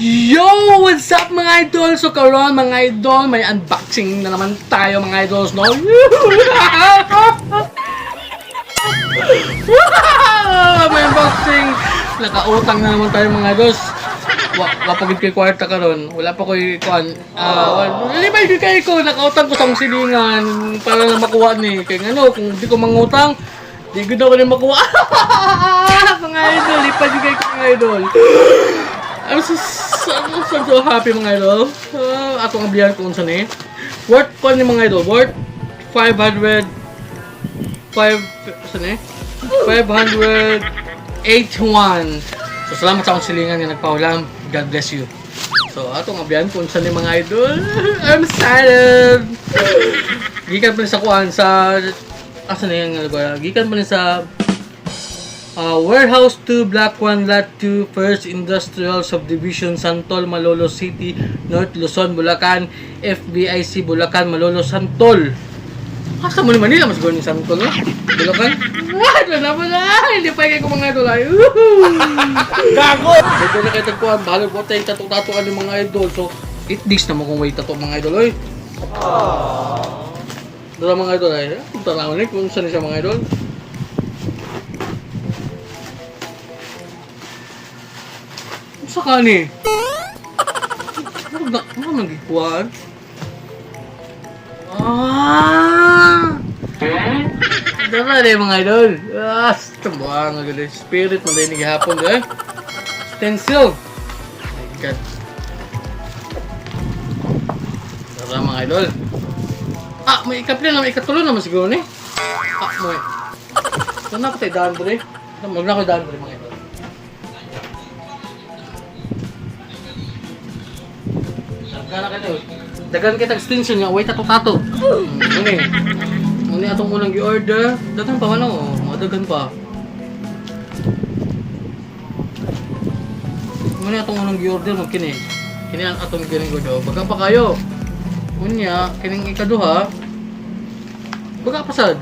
Yo! What's up mga idol? So karon mga idol, may unboxing na naman tayo mga idols, no? May unboxing! Nakautang na naman tayo mga idols. Wapagid kay kwarta karon. Wala pa ko'y kuan. Limay di kay ko, nakautang ko sa silingan para na makuha ni. Kaya ano, kung di ko mangutang, di ko na makuha. Mga idol, lipad di kay ko mga idol. I'm so happy mga idol. Atong ablihan ko unsa ni. Worth ko ni mga idol. Worth 581. So salamat sa akong silingan nga nagpaulam. God bless you. So atong ablihan ko unsa ni mga idol. I'm excited. Gikan pa ni sa kuan sa asa na yang ba? Gikan pa ni sa Warehouse 2, Block 1, Lot 2, First Industrial Subdivision, Santol, Malolos City, North Luzon, Bulacan, FBIC, Bulacan, Malolos, Santol. Asa mo ni Manila, mas gawin ni Santol, no? Bulacan? Wala na pala! Hindi pa kayo mga idol, ay! Gago! Medyo na kayo tagpuan, bahala ko tayo tato-tatoan ng mga idol. So, 8 days naman kung may tato mga idol, ay! Dala mga idol, ay! Punta na ako ni, kung saan siya mga idol. Saka ni. Ano nagikuan? Dara rin mga idol. Tambuang agad. Spirit mo din nagihapon doon. Stencil. My God. Dara mga idol. May ikapli na, may ikatulo naman siguro ni. Mo eh. Saan na ko tayo daan doon eh? Mag na ko daan doon mga idol. Dagan kita extension nga, wait tato-tato. Muni atong unang gi-order. Dagan pa ano, madagan pa. Muni atong unang gi-order mo kini. Kini ang atong gi-order. Baga pa kayo. Unya, kining ikaduha. Baga pa sad.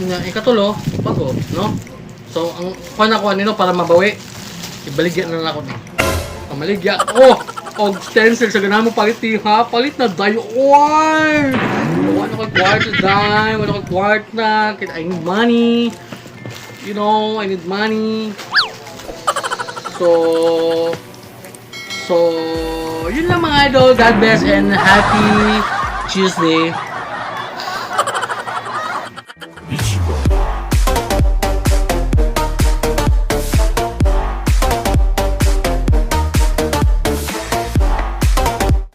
Unya, ikatulo, bago, no? So, ang panakuha nino para mabawi. Ibaligyan na lang ako ni. Pamaligya. Og stencil sa ganun mo palit ha, palit na dayon. Wala ko kwart na dime, wala ko kwart na. I need money. You know, I need money. So, yun lang mga idol. God bless and happy Tuesday.